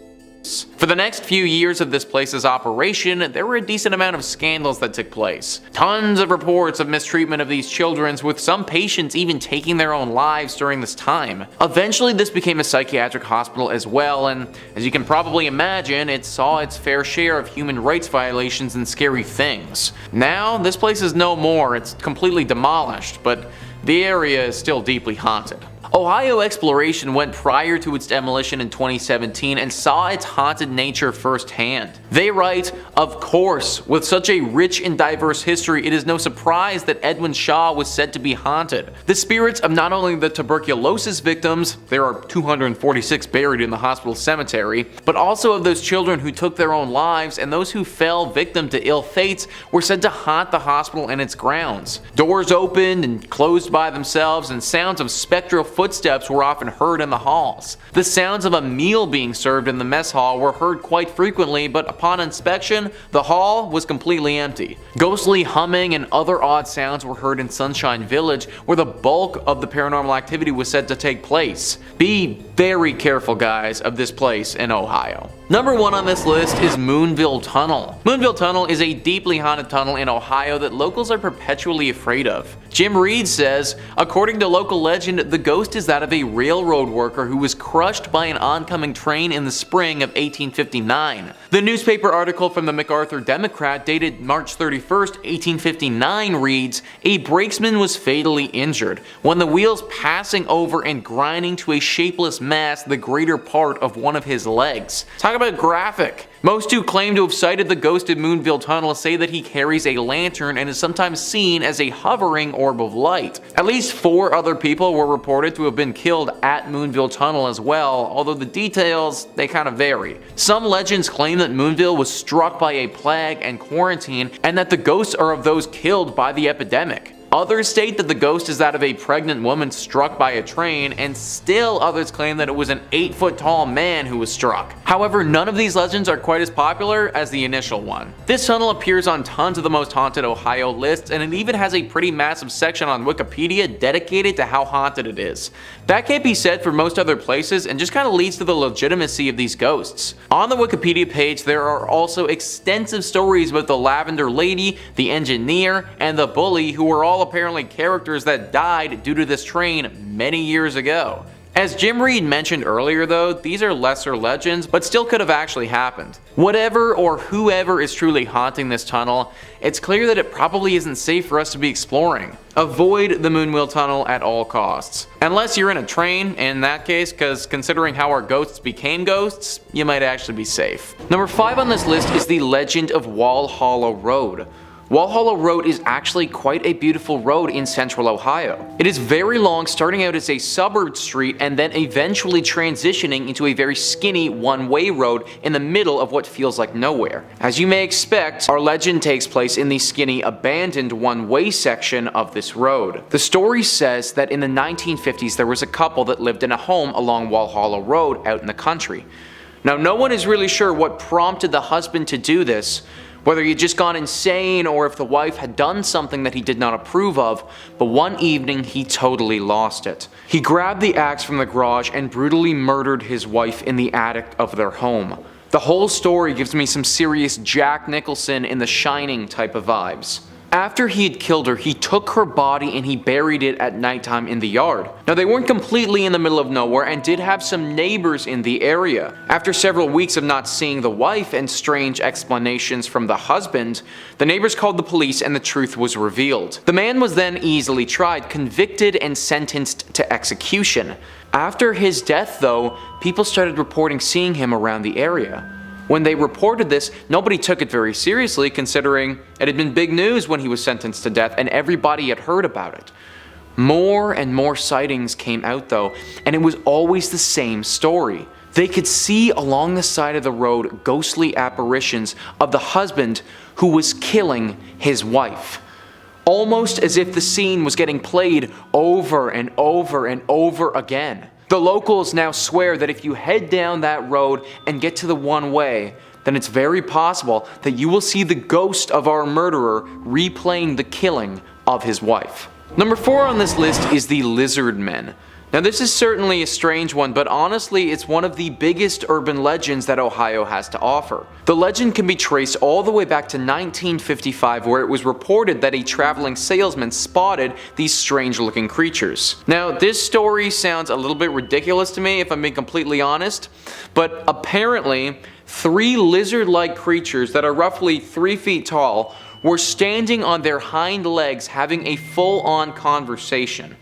For the next few years of this place's operation, there were a decent amount of scandals that took place. Tons of reports of mistreatment of these children, with some patients even taking their own lives during this time. Eventually this became a psychiatric hospital as well, and as you can probably imagine, it saw its fair share of human rights violations and scary things. Now, this place is no more, it's completely demolished, but the area is still deeply haunted. Ohio Exploration went prior to its demolition in 2017 and saw its haunted nature firsthand. They write, "Of course, with such a rich and diverse history, it is no surprise that Edwin Shaw was said to be haunted. The spirits of not only the tuberculosis victims, there are 246 buried in the hospital cemetery, but also of those children who took their own lives and those who fell victim to ill fates were said to haunt the hospital and its grounds. Doors opened and closed by themselves, and sounds of spectral footsteps were often heard in the halls. The sounds of a meal being served in the mess hall were heard quite frequently, but upon inspection, the hall was completely empty. Ghostly humming and other odd sounds were heard in Sunshine Village, where the bulk of the paranormal activity was said to take place. Be very careful, guys, of this place in Ohio." Number 1 on this list is Moonville Tunnel. Moonville Tunnel is a deeply haunted tunnel in Ohio that locals are perpetually afraid of. Jim Reed says, according to local legend, the ghost is that of a railroad worker who was crushed by an oncoming train in the spring of 1859. The newspaper article from the MacArthur Democrat dated March 31st, 1859 reads, "A brakesman was fatally injured when the wheels passing over and grinding to a shapeless mass the greater part of one of his legs." Talk about graphic. Most who claim to have sighted the ghost in Moonville Tunnel say that he carries a lantern and is sometimes seen as a hovering orb of light. At least 4 other people were reported to have been killed at Moonville Tunnel as well, although the details, they kind of vary. Some legends claim that Moonville was struck by a plague and quarantine, and that the ghosts are of those killed by the epidemic. Others state that the ghost is that of a pregnant woman struck by a train, and still others claim that it was an 8-foot tall man who was struck. However, none of these legends are quite as popular as the initial one. This tunnel appears on tons of the most haunted Ohio lists, and it even has a pretty massive section on Wikipedia dedicated to how haunted it is. That can't be said for most other places, and just kind of leads to the legitimacy of these ghosts. On the Wikipedia page, there are also extensive stories about the Lavender Lady, the engineer, and the bully, who were all apparently characters that died due to this train many years ago. As Jim Reed mentioned earlier though, these are lesser legends, but still could have actually happened. Whatever or whoever is truly haunting this tunnel, it's clear that it probably isn't safe for us to be exploring. Avoid the Moonville Tunnel at all costs. Unless you're in a train, in that case, because considering how our ghosts became ghosts, you might actually be safe. Number 5 on this list is the legend of Wall Hollow Road. Walhalla Road is actually quite a beautiful road in central Ohio. It is very long, starting out as a suburb street and then eventually transitioning into a very skinny one-way road in the middle of what feels like nowhere. As you may expect, our legend takes place in the skinny, abandoned one-way section of this road. The story says that in the 1950s there was a couple that lived in a home along Walhalla Road out in the country. Now, no one is really sure what prompted the husband to do this, whether he had just gone insane or if the wife had done something that he did not approve of, but one evening he totally lost it. He grabbed the axe from the garage and brutally murdered his wife in the attic of their home. The whole story gives me some serious Jack Nicholson in The Shining type of vibes. After he had killed her, he took her body and he buried it at nighttime in the yard. Now, they weren't completely in the middle of nowhere and did have some neighbors in the area. After several weeks of not seeing the wife and strange explanations from the husband, the neighbors called the police and the truth was revealed. The man was then easily tried, convicted, and sentenced to execution. After his death, though, people started reporting seeing him around the area. When they reported this, nobody took it very seriously, considering it had been big news when he was sentenced to death and everybody had heard about it. More and more sightings came out though, and it was always the same story. They could see along the side of the road ghostly apparitions of the husband who was killing his wife. Almost as if the scene was getting played over and over and over again. The locals now swear that if you head down that road and get to the one-way, then it's very possible that you will see the ghost of our murderer replaying the killing of his wife. Number 4 on this list is the Lizard Men. Now, this is certainly a strange one, but honestly it's one of the biggest urban legends that Ohio has to offer. The legend can be traced all the way back to 1955, where it was reported that a traveling salesman spotted these strange looking creatures. Now, this story sounds a little bit ridiculous to me if I'm being completely honest, but apparently 3 lizard-like creatures that are roughly 3 feet tall were standing on their hind legs having a full-on conversation.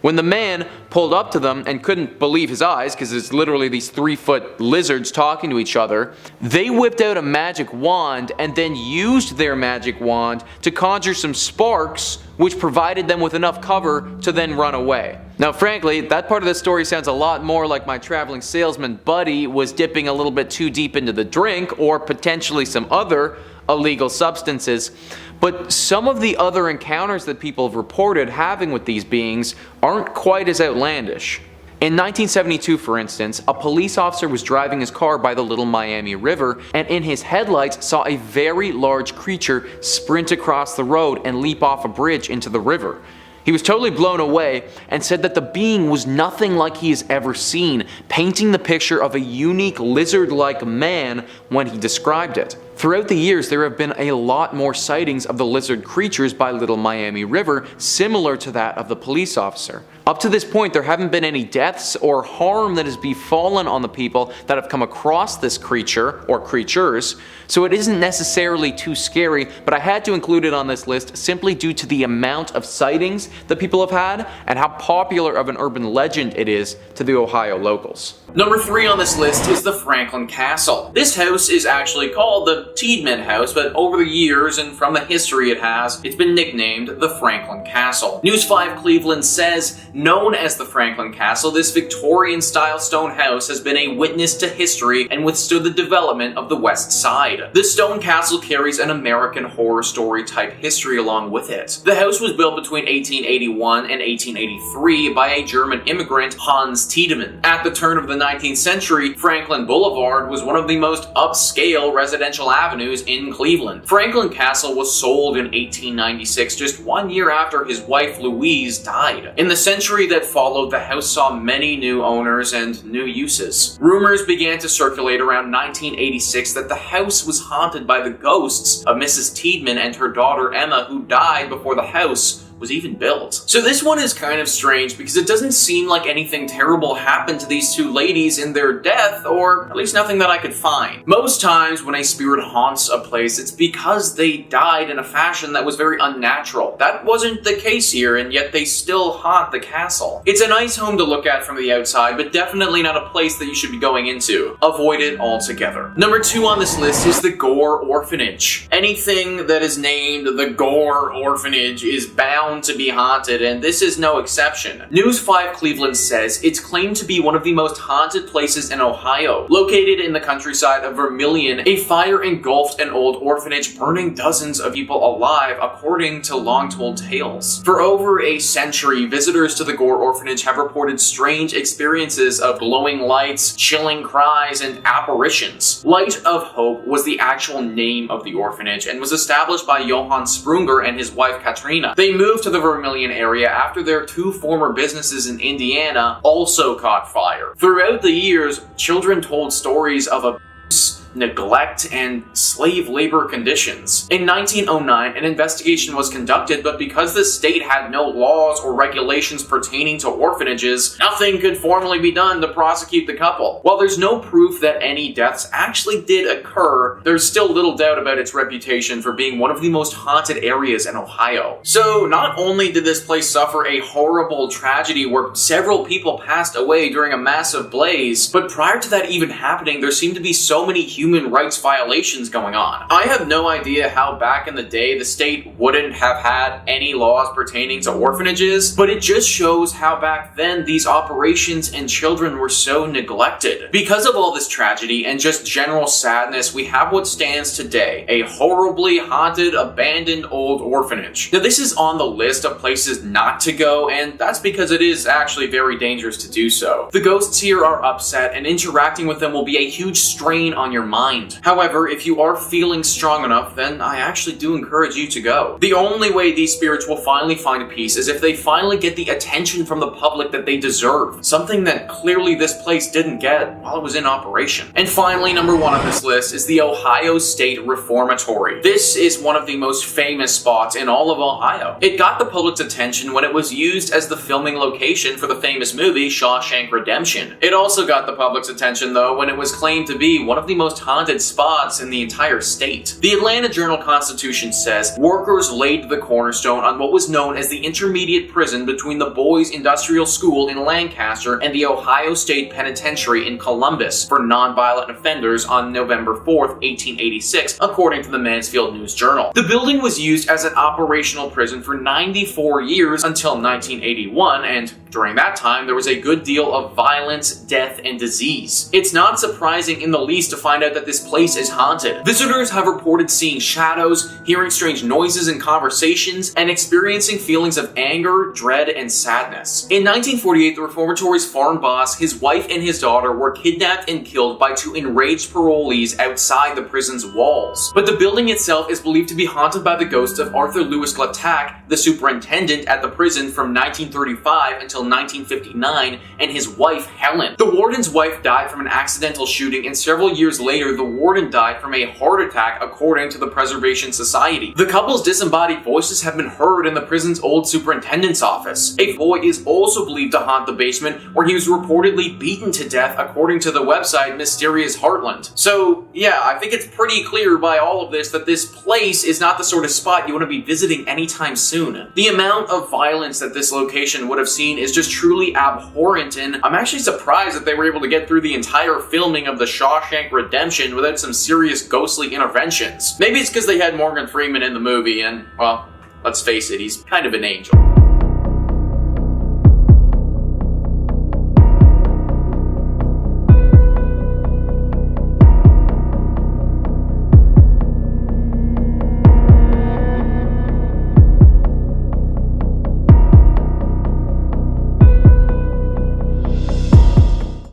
When the man pulled up to them and couldn't believe his eyes, because it's literally these 3-foot lizards talking to each other, they whipped out a magic wand and then used their magic wand to conjure some sparks, which provided them with enough cover to then run away. Now, frankly, that part of the story sounds a lot more like my traveling salesman buddy was dipping a little bit too deep into the drink, or potentially some other illegal substances. But some of the other encounters that people have reported having with these beings aren't quite as outlandish. In 1972, for instance, a police officer was driving his car by the Little Miami River and in his headlights saw a very large creature sprint across the road and leap off a bridge into the river. He was totally blown away and said that the being was nothing like he has ever seen, painting the picture of a unique lizard-like man when he described it. Throughout the years, there have been a lot more sightings of the lizard creatures by Little Miami River, similar to that of the police officer. Up to this point, there haven't been any deaths or harm that has befallen on the people that have come across this creature, or creatures, so it isn't necessarily too scary, but I had to include it on this list simply due to the amount of sightings that people have had and how popular of an urban legend it is to the Ohio locals. Number 3 on this list is the Franklin Castle. This house is actually called the Tiedemann House, but over the years and from the history it has, it's been nicknamed the Franklin Castle. News 5 Cleveland says, known as the Franklin Castle, this Victorian-style stone house has been a witness to history and withstood the development of the West Side. This stone castle carries an American Horror Story type history along with it. The house was built between 1881 and 1883 by a German immigrant, Hans Tiedemann. At the turn of the 19th century, Franklin Boulevard was one of the most upscale residential avenues in Cleveland. Franklin Castle was sold in 1896, just 1 year after his wife Louise died. In the century that followed, the house saw many new owners and new uses. Rumors began to circulate around 1986 that the house was haunted by the ghosts of Mrs. Tiedemann and her daughter Emma, who died before the house was even built. So this one is kind of strange because it doesn't seem like anything terrible happened to these two ladies in their death, or at least nothing that I could find. Most times when a spirit haunts a place, it's because they died in a fashion that was very unnatural. That wasn't the case here, and yet they still haunt the castle. It's a nice home to look at from the outside, but definitely not a place that you should be going into. Avoid it altogether. Number 2 on this list is the Gore Orphanage. Anything that is named the Gore Orphanage is bound to be haunted, and this is no exception. News 5 Cleveland says it's claimed to be one of the most haunted places in Ohio. Located in the countryside of Vermilion, a fire engulfed an old orphanage, burning dozens of people alive, according to long-told tales. For over a century, visitors to the Gore Orphanage have reported strange experiences of glowing lights, chilling cries, and apparitions. Light of Hope was the actual name of the orphanage and was established by Johann Sprunger and his wife Katrina. They moved to the Vermilion area after their 2 former businesses in Indiana also caught fire. Throughout the years, children told stories of abuse, neglect, and slave labor conditions. In 1909, an investigation was conducted, but because the state had no laws or regulations pertaining to orphanages, nothing could formally be done to prosecute the couple. While there's no proof that any deaths actually did occur, there's still little doubt about its reputation for being one of the most haunted areas in Ohio. So not only did this place suffer a horrible tragedy where several people passed away during a massive blaze, but prior to that even happening, there seemed to be so many human rights violations going on. I have no idea how back in the day the state wouldn't have had any laws pertaining to orphanages, but it just shows how back then these operations and children were so neglected. Because of all this tragedy and just general sadness, we have what stands today, a horribly haunted, abandoned old orphanage. Now this is on the list of places not to go, and that's because it is actually very dangerous to do so. The ghosts here are upset, and interacting with them will be a huge strain on your mind. However, if you are feeling strong enough, then I actually do encourage you to go. The only way these spirits will finally find peace is if they finally get the attention from the public that they deserve, something that clearly this place didn't get while it was in operation. And finally, number 1 on this list is the Ohio State Reformatory. This is one of the most famous spots in all of Ohio. It got the public's attention when it was used as the filming location for the famous movie Shawshank Redemption. It also got the public's attention though when it was claimed to be one of the most haunted spots in the entire state. The Atlanta Journal-Constitution says workers laid the cornerstone on what was known as the intermediate prison between the Boys Industrial School in Lancaster and the Ohio State Penitentiary in Columbus for nonviolent offenders on November 4th, 1886, according to the Mansfield News Journal. The building was used as an operational prison for 94 years until 1981, and during that time there was a good deal of violence, death, and disease. It's not surprising in the least to find out that this place is haunted. Visitors have reported seeing shadows, hearing strange noises and conversations, and experiencing feelings of anger, dread, and sadness. In 1948, the reformatory's farm boss, his wife, and his daughter were kidnapped and killed by 2 enraged parolees outside the prison's walls. But the building itself is believed to be haunted by the ghost of Arthur Lewis Glattack, the superintendent at the prison from 1935 until 1959, and his wife, Helen. The warden's wife died from an accidental shooting, and several years later, the warden died from a heart attack, according to the Preservation Society. The couple's disembodied voices have been heard in the prison's old superintendent's office. A boy is also believed to haunt the basement, where he was reportedly beaten to death, according to the website Mysterious Heartland. So, yeah, I think it's pretty clear by all of this that this place is not the sort of spot you want to be visiting anytime soon. The amount of violence that this location would have seen is just truly abhorrent, and I'm actually surprised that they were able to get through the entire filming of the Shawshank Redemption without some serious ghostly interventions. Maybe it's because they had Morgan Freeman in the movie, and, well, let's face it, he's kind of an angel.